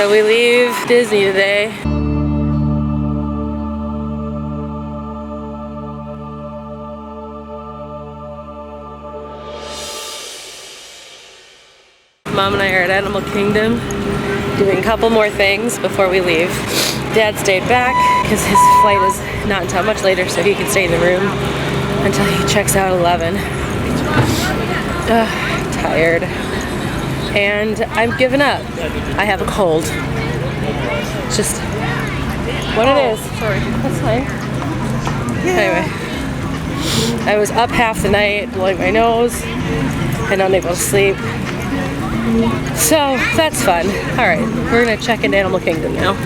So we leave Disney today. Mom and I are at Animal Kingdom doing a couple more things before we leave. Dad stayed back because his flight is not until much later, so he can stay in the room until he checks out at 11. Tired. And I'm giving up. I have a cold. It's just what it is. Sorry. That's fine. Anyway, I was up half the night blowing my nose and unable to sleep. So that's fun. All right, we're gonna check into Animal Kingdom now.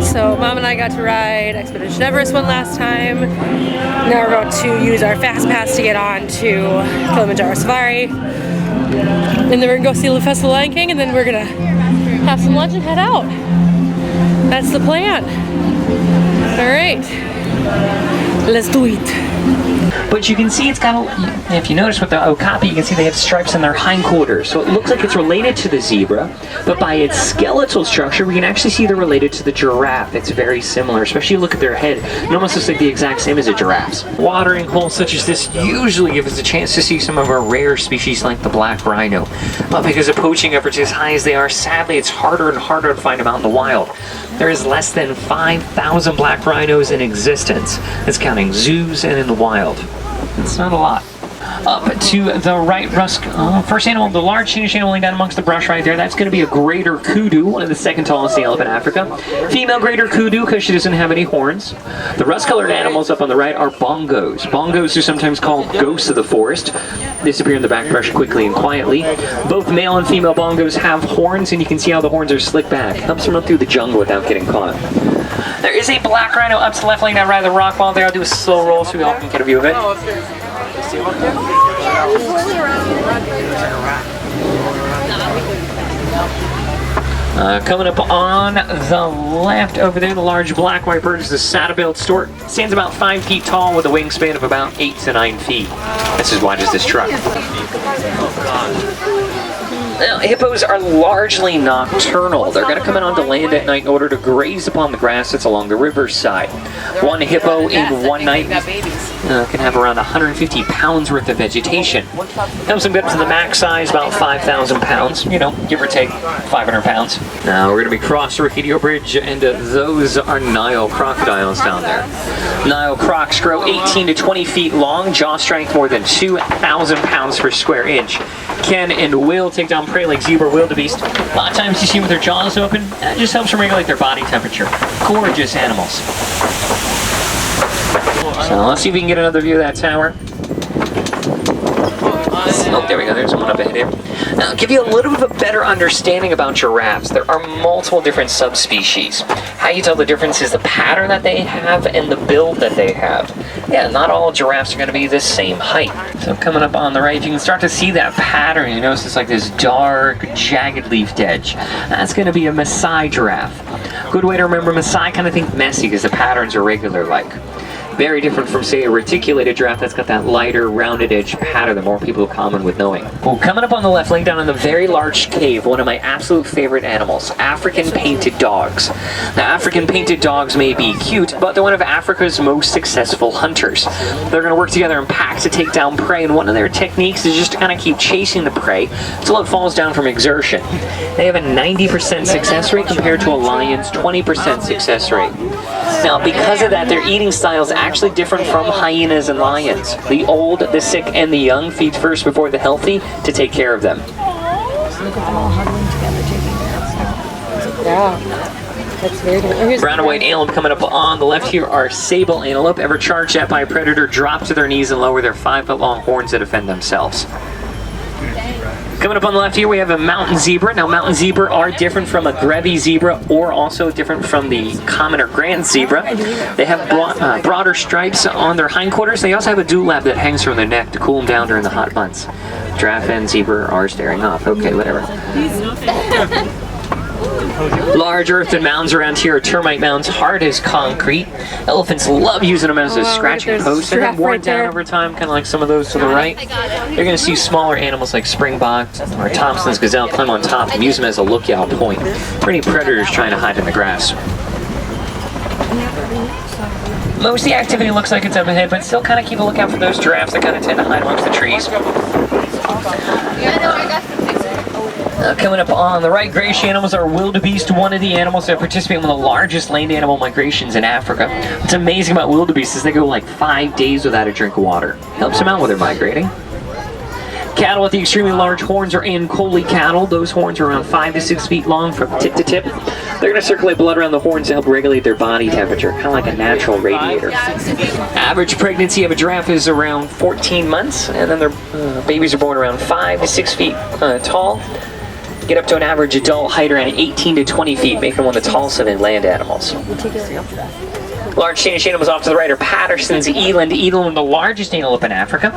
So Mom and I got to ride Expedition Everest one last time. Now we're about to use our fast pass to get on to Kilimanjaro Safari. And then we're gonna go see the Festival of Lion King, and then we're gonna have some lunch and head out. That's the plan. All right, let's do it. But you can see it's got a, if you notice with the okapi, you can see they have stripes on their hindquarters. So it looks like it's related to the zebra, but by its skeletal structure, we can actually see they're related to the giraffe. It's very similar, especially you look at their head. It almost looks like the exact same as a giraffe's. Watering holes such as this usually give us a chance to see some of our rare species like the black rhino. But because of poaching efforts as high as they are, sadly, it's harder and harder to find them out in the wild. There is less than 5,000 black rhinos in existence. That's counting zoos and in the wild. It's not a lot. Up to the right, first animal, the large Chinese animal laying down amongst the brush right there. That's going to be a greater kudu, one of the second tallest antelope in Africa. Female greater kudu because she doesn't have any horns. The rust-colored animals up on the right are bongos. Bongos are sometimes called ghosts of the forest. Disappear in the back brush quickly and quietly. Both male and female bongos have horns, and you can see how the horns are slicked back. Helps them run through the jungle without getting caught. There is a black rhino up to the left laying down right of the rock wall there. I'll do a slow roll so we all can get a view of it. Coming up on the left over there, the large black white bird is the saddle-billed stork. Stands about 5 feet tall with a wingspan of about 8 to 9 feet. That's as wide as this truck. Now, hippos are largely nocturnal. They're going to come in onto land at night in order to graze upon the grass that's along the riverside. One hippo in one night can have around 150 pounds worth of vegetation. Helps them get up to the max size, about 5,000 pounds, you know, give or take 500 pounds. Now we're going to be crossing the Rickety Bridge, and those are Nile crocodiles down there. Nile crocs grow 18 to 20 feet long, jaw strength more than 2,000 pounds per square inch. Can and will take down prey like zebra wildebeest. A lot of times you see with their jaws open, that just helps them regulate their body temperature. Gorgeous animals. So let's see if we can get another view of that tower. Oh, there we go. There's one up ahead here. Now, give you a little bit of a better understanding about giraffes. There are multiple different subspecies. How you tell the difference is the pattern that they have and the build that they have. Yeah, not all giraffes are going to be the same height. So coming up on the right, you can start to see that pattern. You notice it's like this dark, jagged leafed edge. That's going to be a Maasai giraffe. Good way to remember Maasai, kind of think messy because the patterns are regular-like. Very different from, say, a reticulated giraffe that's got that lighter, rounded edge pattern that more people are common with knowing. Well, coming up on the left, laying down in the very large cave, one of my absolute favorite animals, African painted dogs. Now, African painted dogs may be cute, but they're one of Africa's most successful hunters. They're going to work together in packs to take down prey, and one of their techniques is just to kind of keep chasing the prey until it falls down from exertion. They have a 90% success rate compared to a lion's 20% success rate. Now, because of that, their eating style is actually different from hyenas and lions. The old, the sick, and the young feed first before the healthy to take care of them. Yeah, that's very good. Brown and white antelope coming up on the left here are sable antelope. Ever charged at by a predator, drop to their knees and lower their 5-foot-long horns to defend themselves. Coming up on the left here, we have a mountain zebra. Now, mountain zebra are different from a Grevy zebra or also different from the common or grand zebra. They have broader stripes on their hindquarters. They also have a dewlap that hangs from their neck to cool them down during the hot months. Giraffe and zebra are staring off. Okay, whatever. Large earthen mounds around here are termite mounds, hard as concrete. Elephants love using them as a scratching post. They're worn down over time, kind of like some of those to the right. You're going to see smaller animals like springboks or Thompson's gazelle climb on top and use them as a lookout point for any predators trying to hide in the grass. Most of the activity looks like it's up ahead, but still kind of keep a lookout for those giraffes that kind of tend to hide amongst the trees. Coming up on the right, grayish animals are wildebeest, one of the animals that participate in one of the largest land animal migrations in Africa. What's amazing about wildebeest is they go like 5 days without a drink of water. Helps them out when they're migrating. Cattle with the extremely large horns are Ankoli cattle. Those horns are around 5 to 6 feet long from tip to tip. They're going to circulate blood around the horns to help regulate their body temperature, kind of like a natural radiator. Average pregnancy of a giraffe is around 14 months, and then their babies are born around 5 to 6 feet tall. Get up to an average adult height around 18 to 20 feet, making them one of the tallest of land animals. Large Danish animals off to the right are Patterson's eland. Eland, the largest antelope in Africa.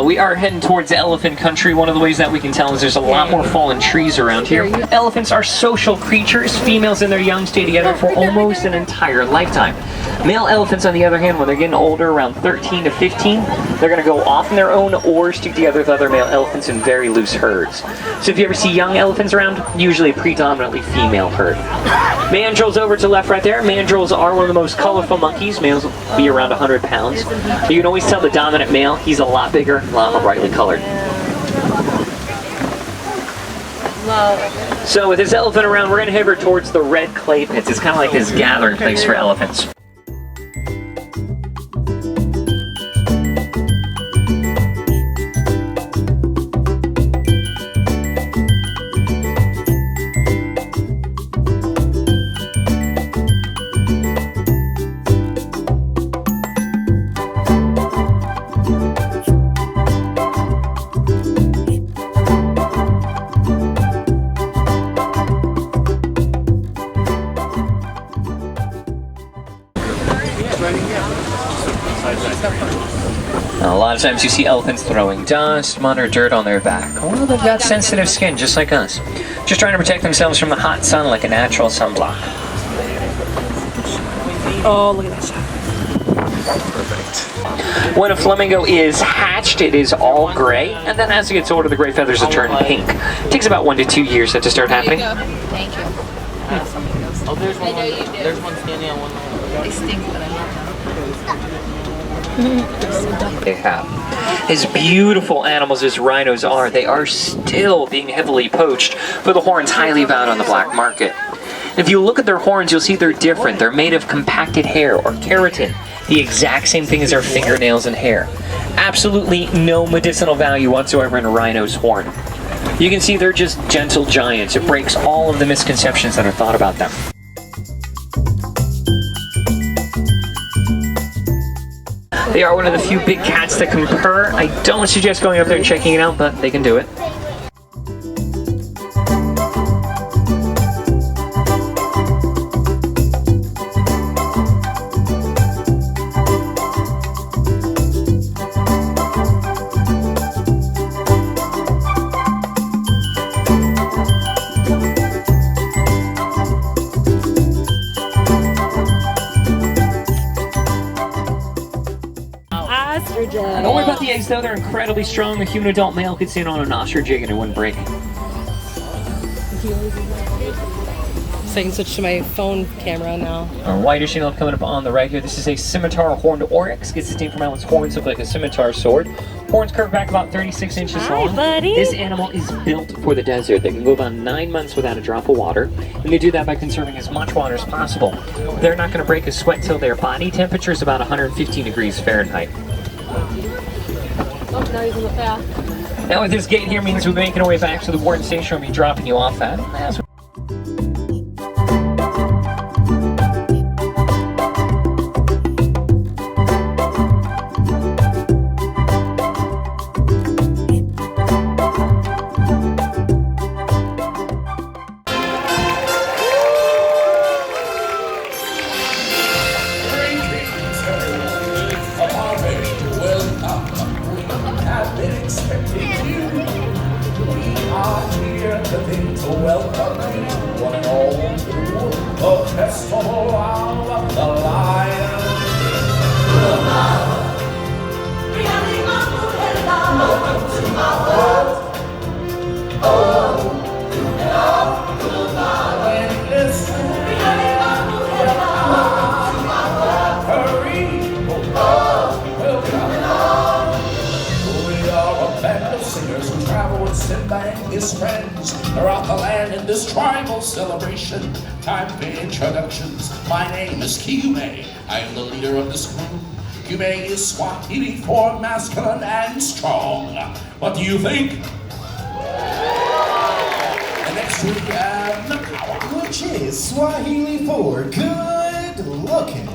We are heading towards elephant country. One of the ways that we can tell is there's a lot more fallen trees around here. Elephants are social creatures. Females and their young stay together for almost an entire lifetime. Male elephants, on the other hand, when they're getting older, around 13 to 15, they're going to go off on their own or stick together with other male elephants in very loose herds. So if you ever see young elephants around, usually a predominantly female herd. Mandrills over to the left right there. Mandrills are one of the most colorful monkeys. Males will be around 100 pounds. You can always tell the dominant male, he's a lot bigger, a lot more brightly colored. So with this elephant around, we're going to head over towards the red clay pits. It's kind of like this gathering place for elephants. A lot of times you see elephants throwing dust, mud, or dirt on their back. Well, they've got sensitive skin, just like us. Just trying to protect themselves from the hot sun like a natural sunblock. Oh, look at that shot. Perfect. When a flamingo is hatched, it is all gray, and then as it gets older, the gray feathers will turn pink. It takes about 1 to 2 years for that to start happening. Thank you. Oh, there's one. I know you do. There's one standing on one. They stink, but I love them. They have. As beautiful animals as rhinos are, they are still being heavily poached for the horns highly valued on the black market. If you look at their horns, you'll see they're different. They're made of compacted hair or keratin, the exact same thing as their fingernails and hair. Absolutely no medicinal value whatsoever in a rhino's horn. You can see they're just gentle giants. It breaks all of the misconceptions that are thought about them. They are one of the few big cats that can purr. I don't suggest going up there and checking it out, but they can do it. Don't worry about the eggs though, they're incredibly strong. A human adult male could stand on an ostrich egg and it wouldn't break. So I can switch to my phone camera now. Our whitish antelope coming up on the right here. This is a scimitar horned oryx. Gets its name from how its horns look like a scimitar sword. Horns curved back about 36 inches long. Buddy. This animal is built for the desert. They can go about 9 months without a drop of water, and they do that by conserving as much water as possible. They're not going to break a sweat till their body temperature is about 115 degrees Fahrenheit. Now with this gate here means we're making our way back to the warden station we'll be dropping you off at. festival of the lion. Singers who travel with Simba and his friends throughout the land in this tribal celebration. Time for introductions. My name is Kiume. I am the leader of this group. Kiume is Swahili for masculine and strong. What do you think? And next we have MacLeod, which is Swahili for good looking.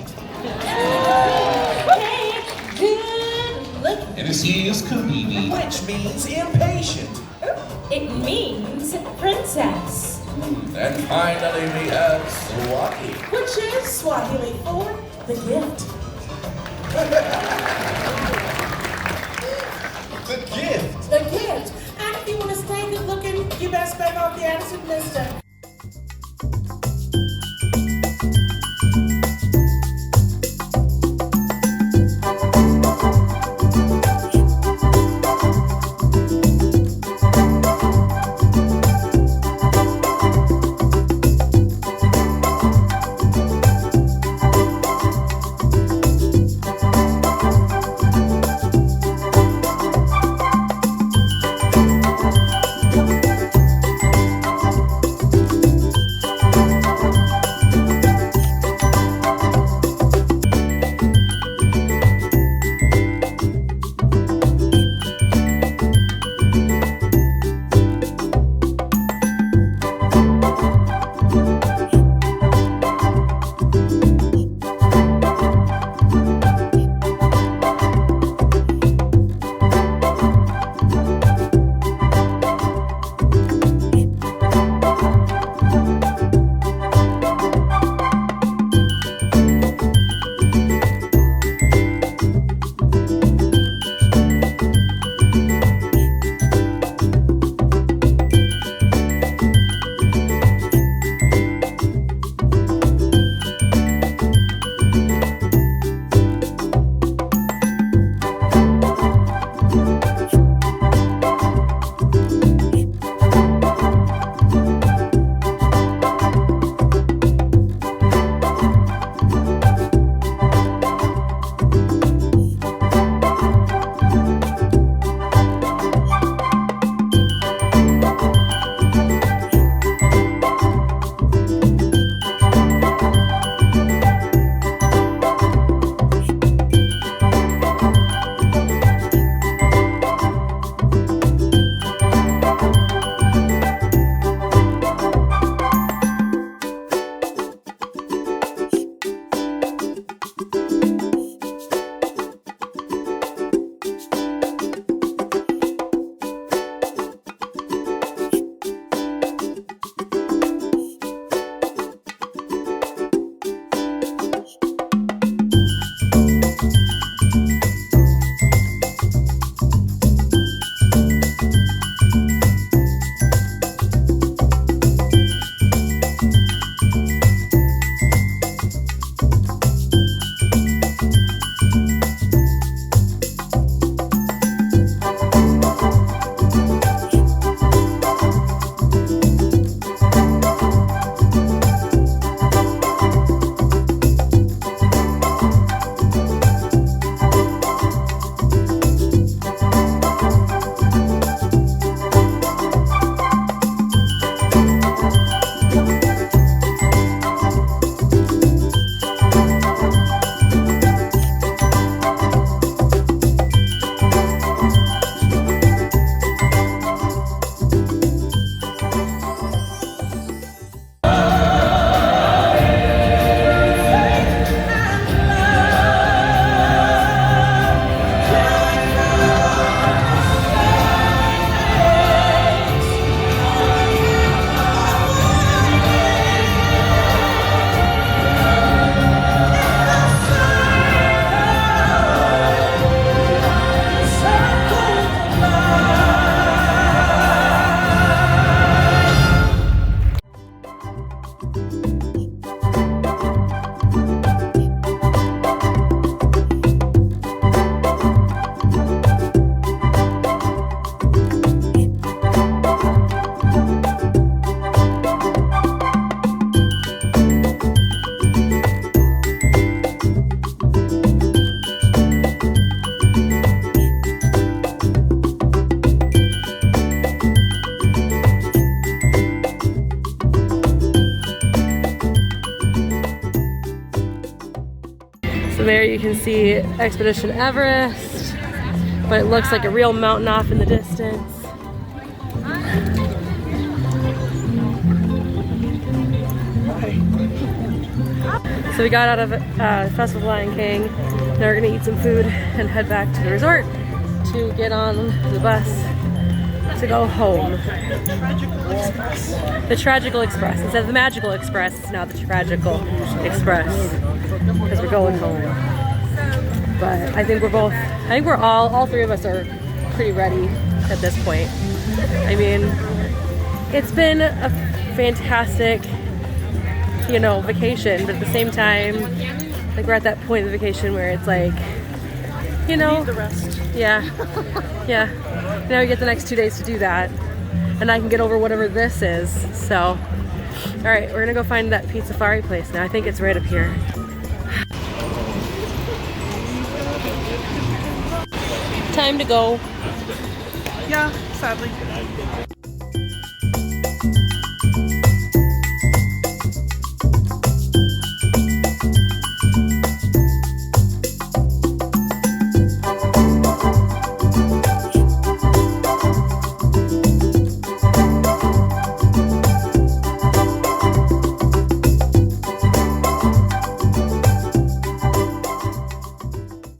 and he is Kabibi, Which means impatient. It means princess, and finally we have Swati. which is Swahili for the gift. The gift. The gift. And if you want to stay good looking, you best back off the attitude, mister. From there you can see Expedition Everest, but it looks like a real mountain off in the distance. So we got out of Festival of Lion King. Now we're gonna eat some food and head back to the resort to get on the bus to go home. The Tragical Express. Instead of the Magical Express, it's now the Tragical Express because we're going home. But I think we're all three of us are pretty ready at this point. I mean, it's been a fantastic, you know, vacation, but at the same time, like we're at that point of the vacation where it's like, you know, The rest. yeah, yeah. Now we get the next 2 days to do that, and I can get over whatever this is. So, all right, we're gonna go find that pizza safari place now. I think it's right up here. Time to go. Yeah, sadly.